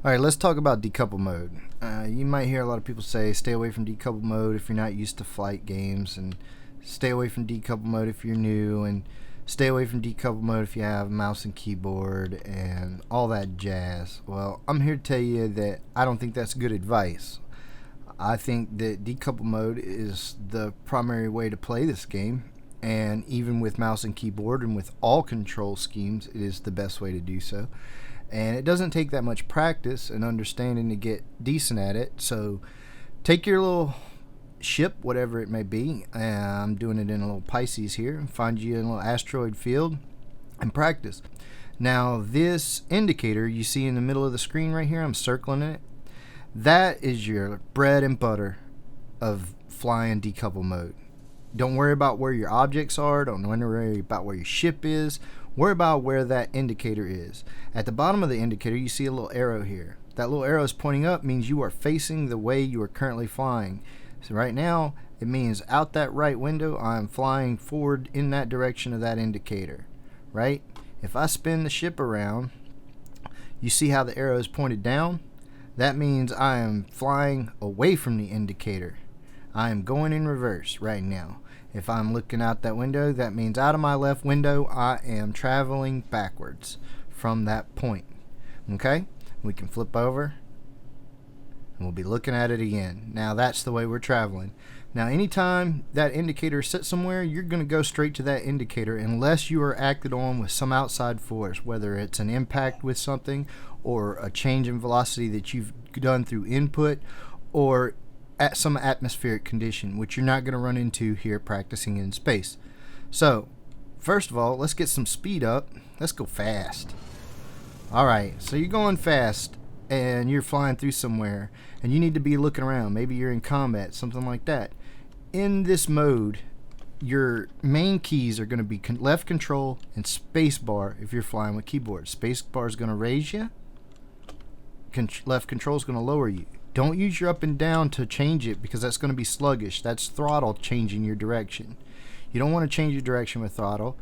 Alright, let's talk about decouple mode. You might hear a lot of people say stay away from decouple mode if you're not used to flight games, and stay away from decouple mode if you're new, and stay away from decouple mode if you have mouse and keyboard and all that jazz. Well, I'm here to tell you that I don't think that's good advice. I think that decouple mode is the primary way to play this game, and even with mouse and keyboard and with all control schemes, it is the best way to do so. And it doesn't take that much practice and understanding to get decent at it. So take your little ship, whatever it may be, I'm doing it in a little Pisces here, find you a little asteroid field and practice. Now this indicator you see in the middle of the screen right here, I'm circling it, that is your bread and butter of flying decouple mode. Don't worry about where your objects are, don't worry about where your ship is. Worry about where that indicator is. At the bottom of the indicator you see a little arrow here. That little arrow is pointing up, means you are facing the way you are currently flying. So right now it means out that right window I'm flying forward in that direction of that indicator. Right? If I spin the ship around, you see how the arrow is pointed down? That means I am flying away from the indicator. I am going in reverse right now. If I'm looking out that window, that means out of my left window I am traveling backwards from that point. Okay? We can flip over and we'll be looking at it again. Now that's the way we're traveling. Now anytime that indicator sits somewhere, you're going to go straight to that indicator unless you are acted on with some outside force, whether it's an impact with something or a change in velocity that you've done through input, or at some atmospheric condition, which you're not going to run into here practicing in space. So first of all, let's get some speed up. Let's go fast. Alright, so you're going fast and you're flying through somewhere and you need to be looking around. Maybe you're in combat, something like that. In this mode, your main keys are going to be left control and space bar if you're flying with keyboard. Space bar is going to raise you, left control is going to lower you. Don't use your up and down to change it because that's going to be sluggish. That's throttle changing your direction. You don't want to change your direction with throttle.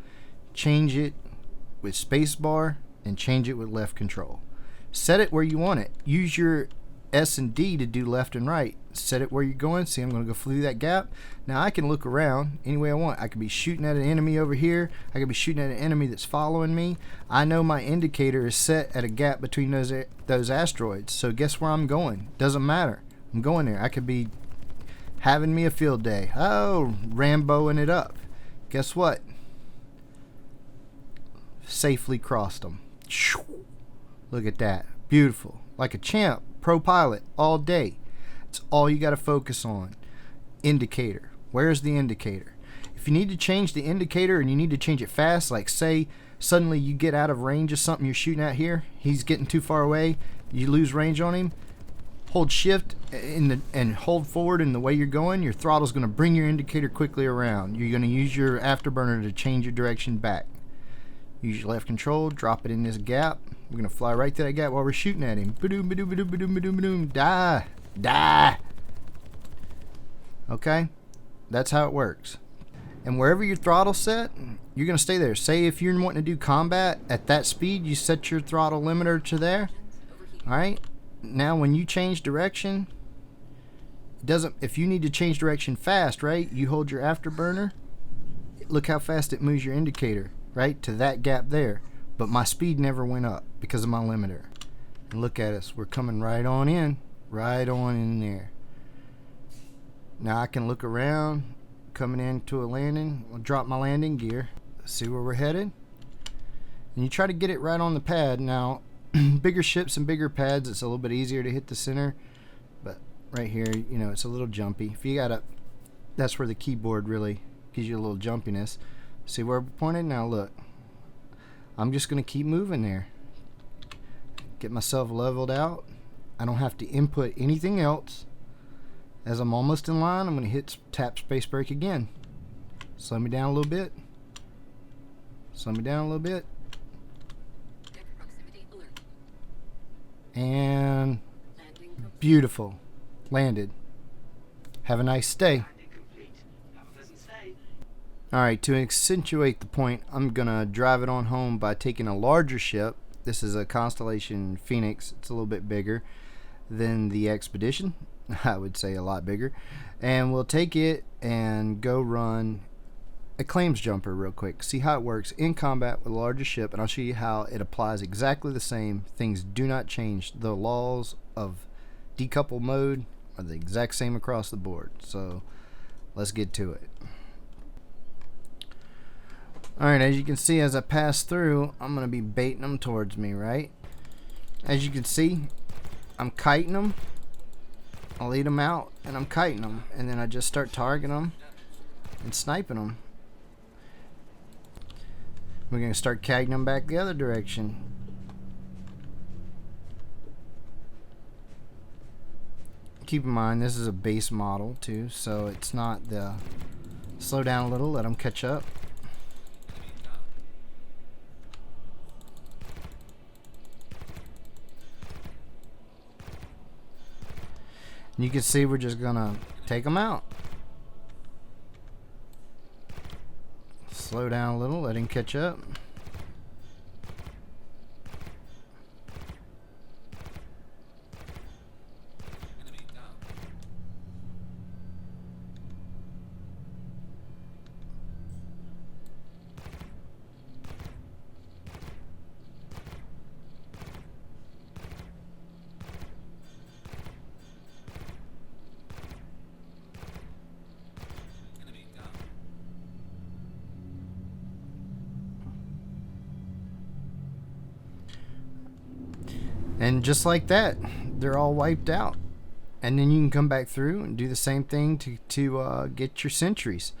Change it with spacebar and change it with left control. Set it where you want it. Use your S and D to do left and right. Set it where you're going. See, I'm going to go through that gap. Now I can look around any way I want. I could be shooting at an enemy over here. I could be shooting at an enemy that's following me. I know my indicator is set at a gap between those asteroids. So guess where I'm going? Doesn't matter. I'm going there. I could be having me a field day. Oh, Ramboing it up. Guess what? Safely crossed them. Look at that. Beautiful. Like a champ. Pro pilot all day. It's all you got to focus on. Indicator. Where's the indicator? If you need to change the indicator and you need to change it fast, like say suddenly you get out of range of something you're shooting at here, he's getting too far away, you lose range on him, hold shift and hold forward in the way you're going, your throttle's going to bring your indicator quickly around. You're going to use your afterburner to change your direction back. Use your left control, drop it in this gap. We're going to fly right to that gap while we're shooting at him. Ba-doom, ba-doom, ba-doom, ba-doom, ba-doom, ba-doom. Die. Die. Okay? That's how it works. And wherever your throttle's set, you're going to stay there. Say if you're wanting to do combat at that speed, you set your throttle limiter to there. Alright? Now when you change direction, if you need to change direction fast, right? You hold your afterburner. Look how fast it moves your indicator, right? To that gap there. But my speed never went up because of my limiter. And look at us. We're coming right on in. Right on in there. Now I can look around, coming into a landing. I'll drop my landing gear. See where we're headed. And you try to get it right on the pad. Now, bigger ships and bigger pads, it's a little bit easier to hit the center. But right here, you know, it's a little jumpy. If you got that's where the keyboard really gives you a little jumpiness. See where we're pointed? Now look. I'm just going to keep moving there. Get myself leveled out. I don't have to input anything else. As I'm almost in line, I'm going to tap space brake again. Slow me down a little bit. Slow me down a little bit. And beautiful. Landed. Have a nice stay. Alright, to accentuate the point, I'm going to drive it on home by taking a larger ship This is a Constellation Phoenix. It's a little bit bigger than the Expedition. I would say a lot bigger. And we'll take it and go run a claims jumper real quick. See how it works in combat with a larger ship, and I'll show you how it applies exactly the same. Things do not change. The laws of decoupled mode are the exact same across the board. So let's get to it. Alright, as you can see, as I pass through, I'm going to be baiting them towards me, right? As you can see, I'm kiting them. I'll lead them out, and I'm kiting them. And then I just start targeting them and sniping them. We're going to start kiting them back the other direction. Keep in mind, this is a base model, too, so it's not the... Slow down a little, let them catch up. And you can see we're just gonna take them out. Slow down a little, let him catch up. And just like that, they're all wiped out. And then you can come back through and do the same thing to get your sentries.